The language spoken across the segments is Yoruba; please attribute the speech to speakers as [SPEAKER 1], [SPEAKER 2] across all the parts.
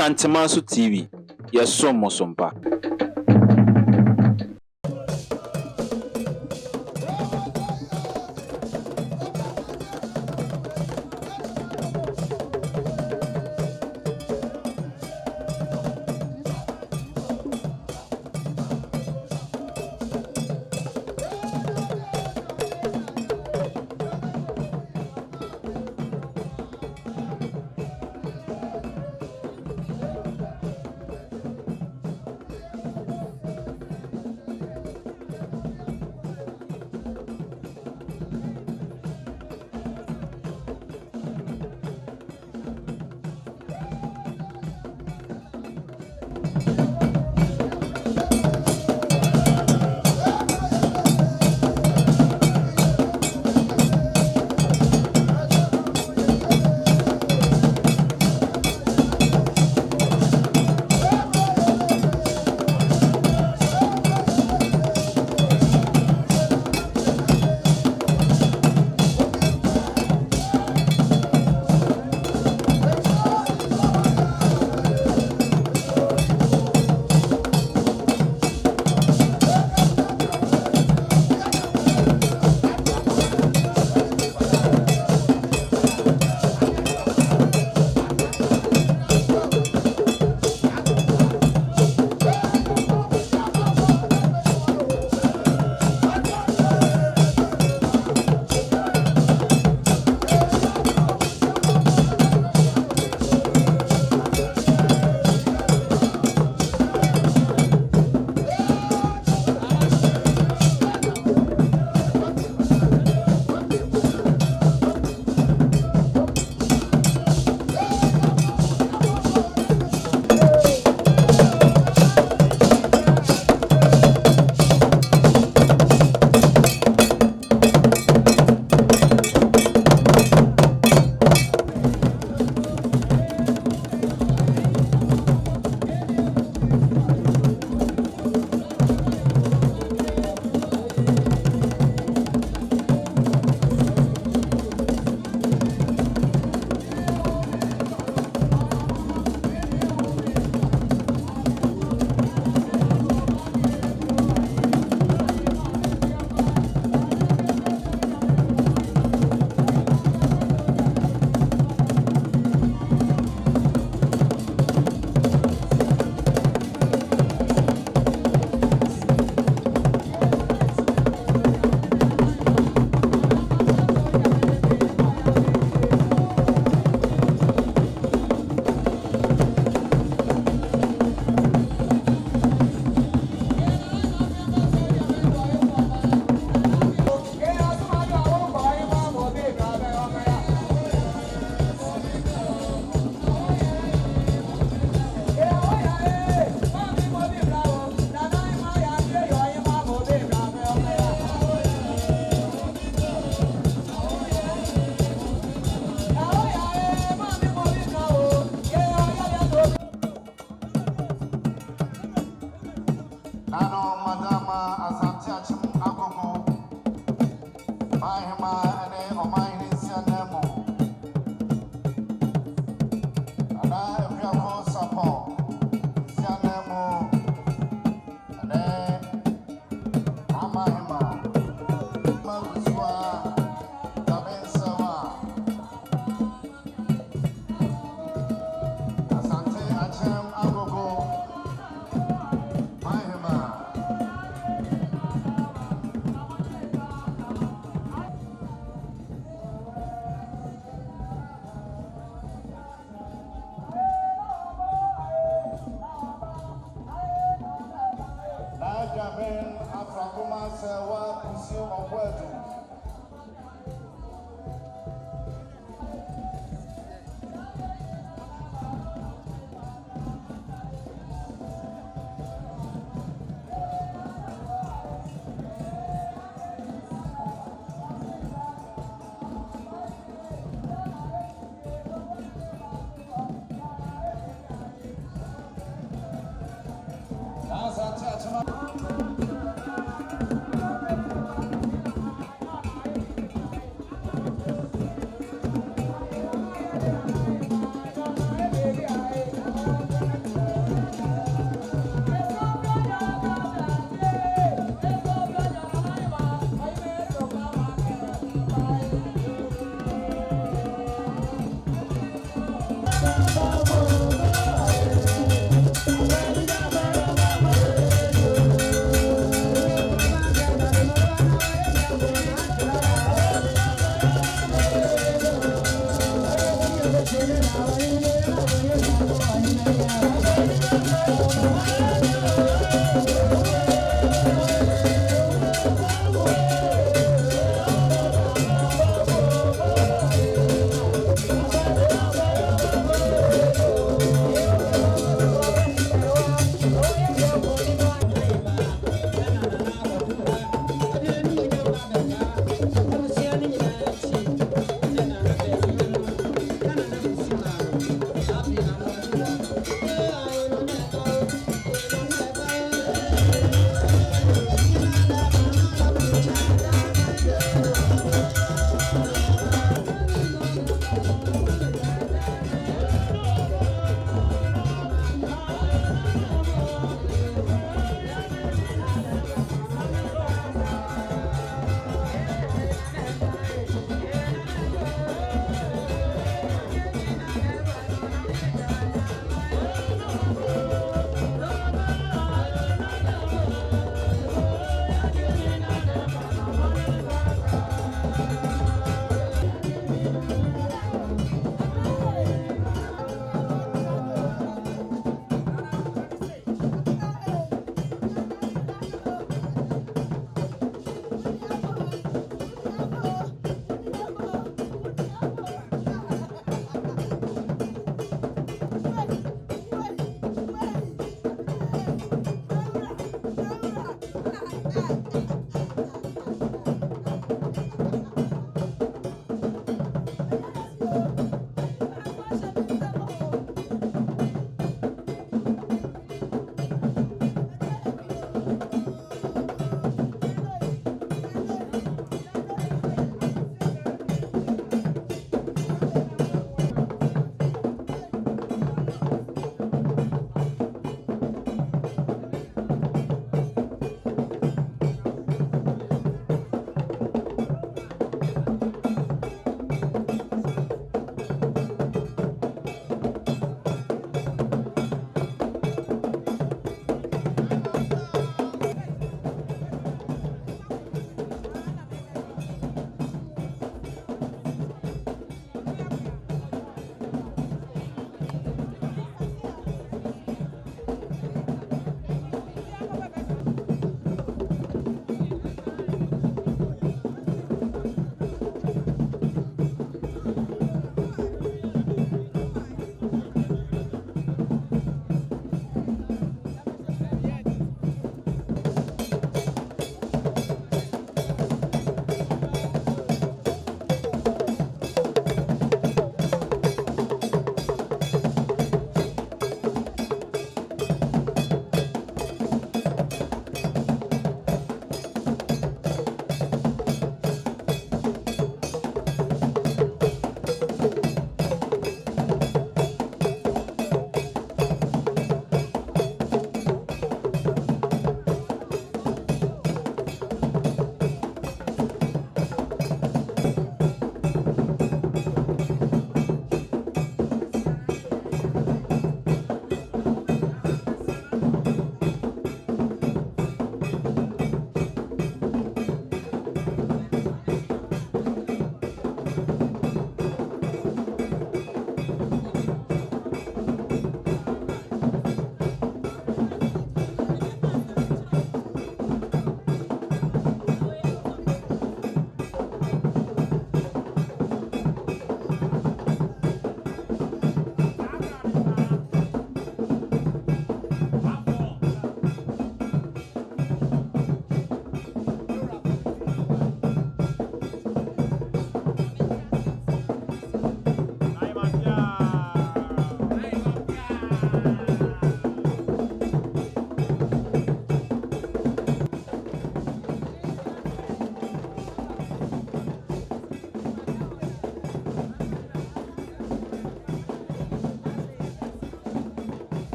[SPEAKER 1] Asantemanso TV. Yɛsom mo so mpa.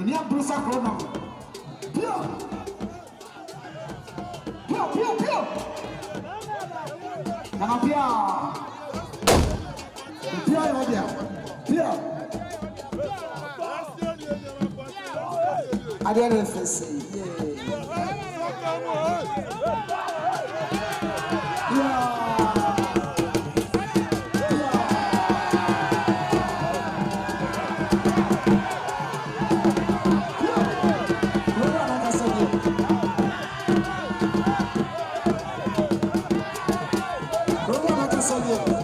[SPEAKER 2] Ni abrusa krona. Pio. Pio, pio, pio. Nana pia. Pio ya dia. Pio. Ade na fese. Yeah.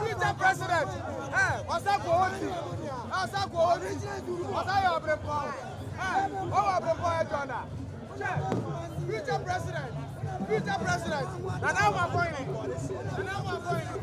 [SPEAKER 3] Future president. What's up, Kohoti? What's up, Kohoti? What's up, your brother? What about brother Jonah? Future president. Future president. And now we're going. And now we're going.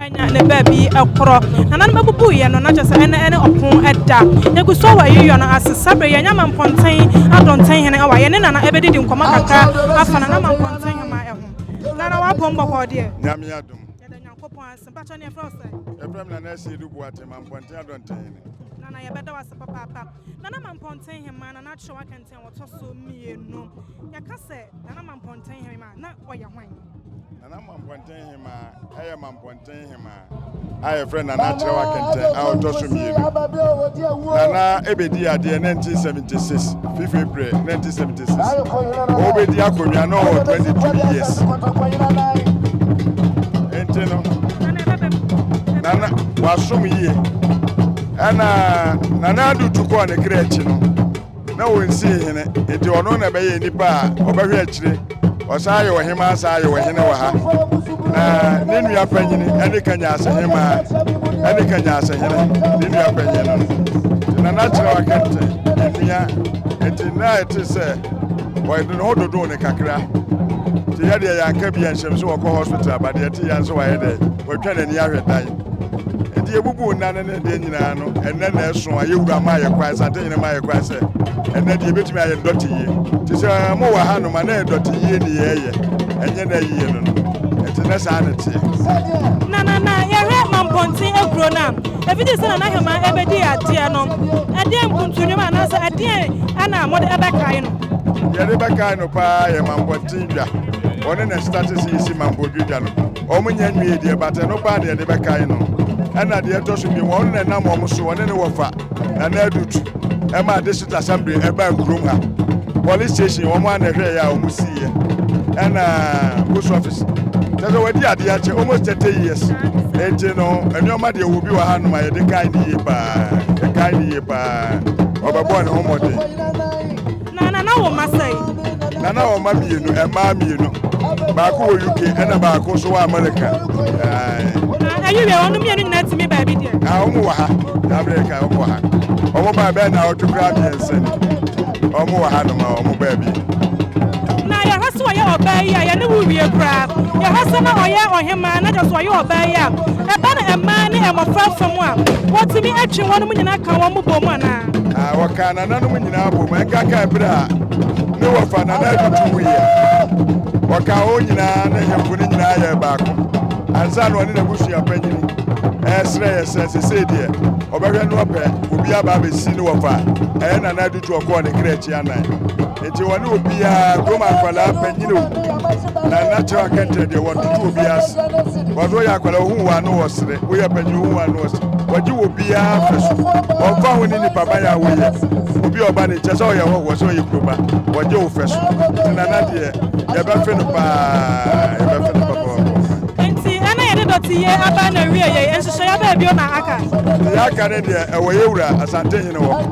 [SPEAKER 4] enya ne baby ekro nana no bebubu ye no na je se ene opon eda yegu so wa yiyo no asesabre ye nyama mponten adonten hene awa ye ne nana ebedidi nkoma kaka afa nana mponten hema eho nana wa pombo ko de
[SPEAKER 5] nyame adom
[SPEAKER 4] ye da nyankopon asempa cho ne frost
[SPEAKER 5] Ebrem na na si du buate mponten adonten hene
[SPEAKER 4] nana ye beda wase papa nana mponten hema nana cho wa kenten woto so mienu yaka se nana mponten hema na oye hwan
[SPEAKER 5] Nana mponten hema aye mponten hema aye friend nana chewa kente auto so mienu nana ebedi ade 1976 5 April 1976 obedi akonwa no 22 years enteno nana wasom yie nana adu tuko ne krechi no na wonsi hene enti ono na beye nipa obehwe akire osaye wo hema asaye wo hene wa ha na nenu ya panyini ene kanya asehema ene kanya asehene nenu ya panyini no nana chira wakente enua enti na ete se wo de no dodo ne kakra ti ya de ya nka bia nhyemso wo ko hospital ba de ti ya nso wa ye de wo twa na ni ahwedan enti ebubu nane ne de nyina no enne na eso aye wura ma ye kwa sante nyina ma ye kwa se enne de betimi aye doti ye ti se mo wa ha no ma na doti ye ni ye ye enye na ye no enti na sa na ti
[SPEAKER 4] na ye he mampontin egro na evidi se na hema ebedi ade no ade mpuntunyu ma na se ade ana mo de ebekai no
[SPEAKER 5] ye de bekai no pa ye mampontin dwa one na status yi si mampodu dwa no omunya nwie de bata no pa de bekai no ana de to so bi won na na mo so one ne wofa na na adutu e ma district assembly e ba kurom ha police station wo ma na hwe ya o musiye ana post office tazo wadi ade ache almost 30 years enti no enioma de wo bi wa ha no ma ye de kai ni ye pa obebo ne homode
[SPEAKER 4] na wo masai
[SPEAKER 5] na wo ma mienu e ma mienu ba ko UK ena ba ko so wa America
[SPEAKER 4] ayi we onu mienu nyina timi ba bi de
[SPEAKER 5] omo wa ha America omo wa ha omo ba be na otokra bi ensen omo wa ha no ma omo ba bi
[SPEAKER 4] na ya haso ye obai ya ne wo wie kra ya haso na oye ohema na just oye obai ya e ba na ema ne emofra fam a wotimi atwe wonu nyina ka wo mo bom ana
[SPEAKER 5] wakana nanu nyina bom enka bra ne wofa na na dutu ye waka o nyina na hemfo ne nyina ya baako ansa no ne na busu ya panyini esre yesese de obehwe no ope obi aba be si ne wofa na dutu okọ ne krechi anan enti woni obi a goma kwala panyini na chewa kente de wotu obi as wazo ya kwala hu wa no wosre wo ya panyi hu wa no wosre waji obi a fesu ofa hu ni baba ya wo ye obi oba ne chese o ye wo so ye kroba waji o fesu na de ya ba fe no baba
[SPEAKER 4] enti ana ye de doti ye aba na wie ye enhyehyɛ ya ba bi o na aka
[SPEAKER 5] ya ka ne de e wo ye wura asante hene wo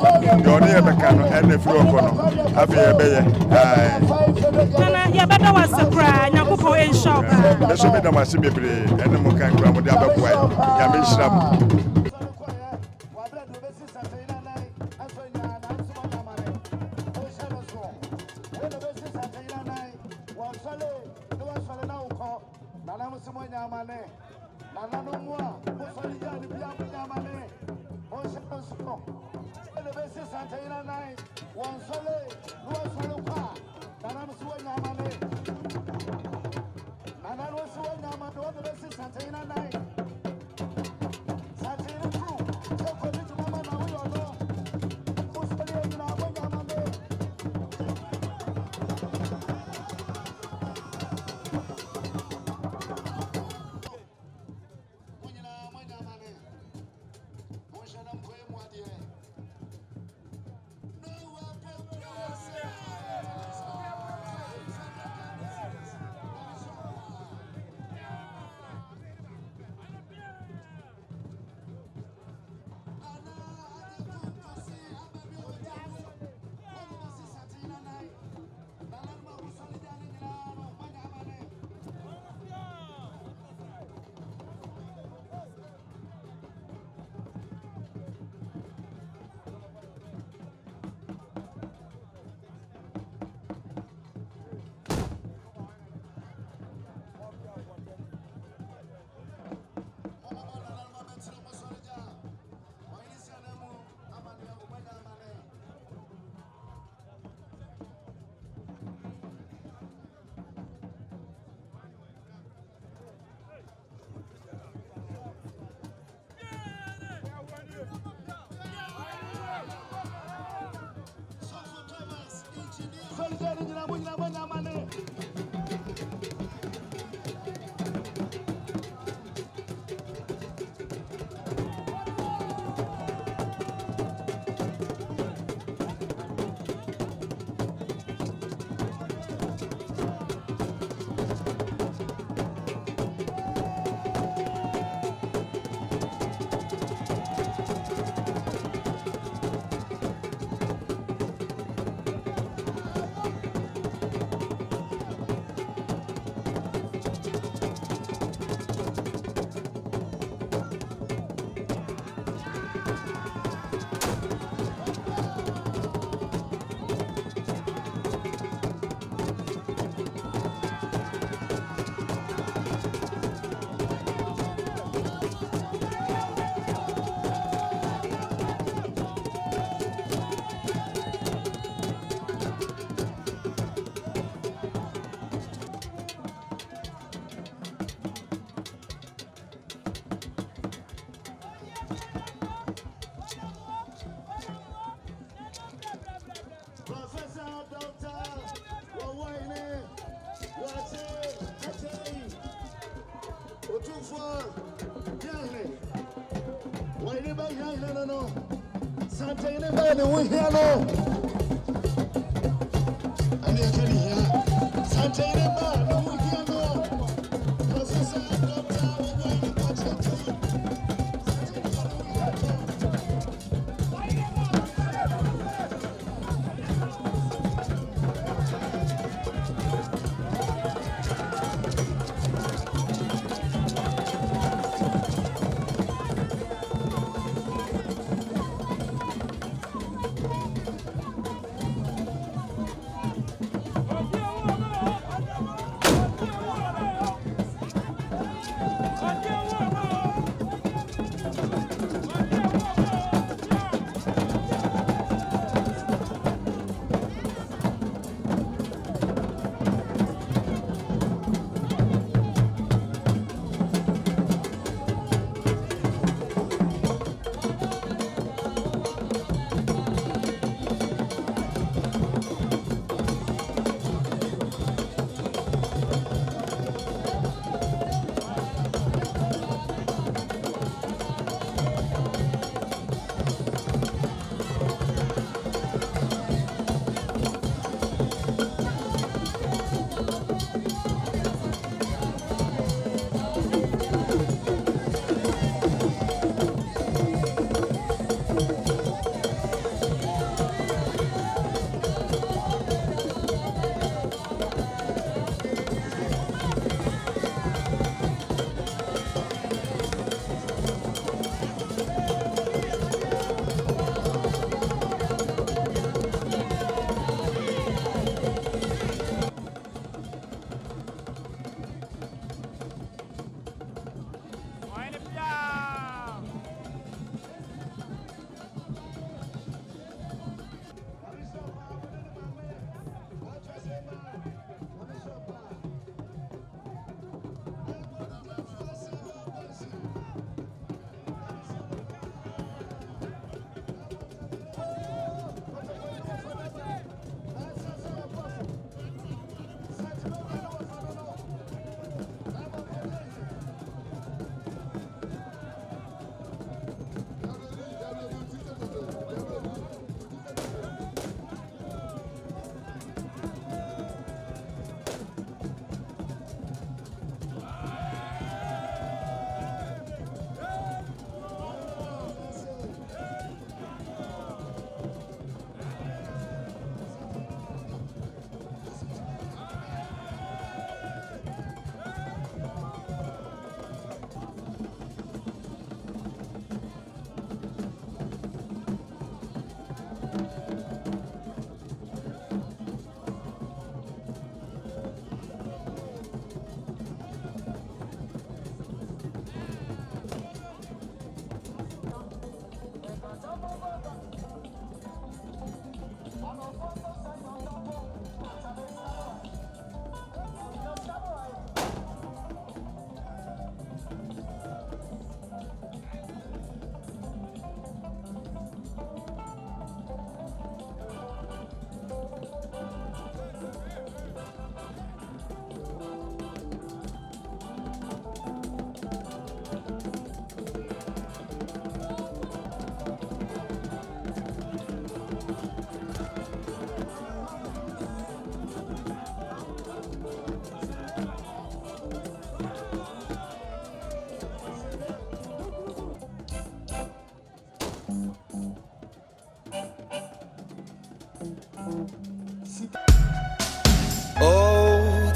[SPEAKER 5] de one ye beka no ene firi okọ no afi ye be ye
[SPEAKER 4] na ya beda wasakra nyakopɔ ensha ba
[SPEAKER 5] eso me da mase bebre ene mo kan kra mo de ababoa ya me hira mo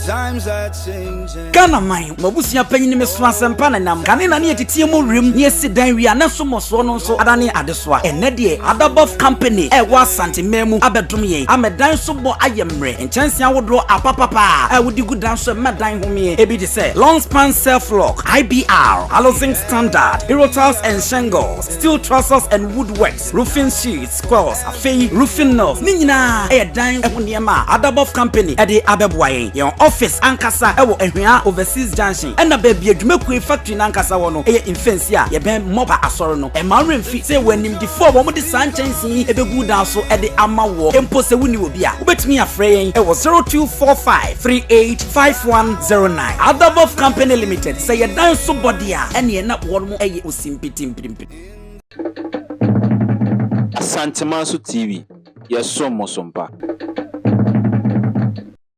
[SPEAKER 6] times are changing.
[SPEAKER 7] Ghana mine mabusia panyin me so asempa na nam kane na ne yetitie mo rem ne yesi dan wi anaso moso no so adane adesoa enne de Adabov company e wa santememu abedom yen amedan so bo ayemre enchanse awodo apapapa e wodi gudan so medan homie ebi de say long span self lock IBR housing standard Erotiles and shingles steel trusses and woodworks roofing sheets squares afei roofing nails ni nyina e dan e honiema Adabov company e de abeboayen yon office ankasa e wo ehwea overseas junction e na baby adwumaku factory na ankasa wo no e infensi a ye ben moba asoro no e ma remfi say wanim di fo wo mo de sanchensi e begu dan so e de ama wo empo se woni obi a ubetimi afreyen e wo 0245385109 Adabov company limited say ye dan so body a ene na wo mo e osimpitimpirimpi
[SPEAKER 1] Asante Manso TV. Yes, so Mosompa.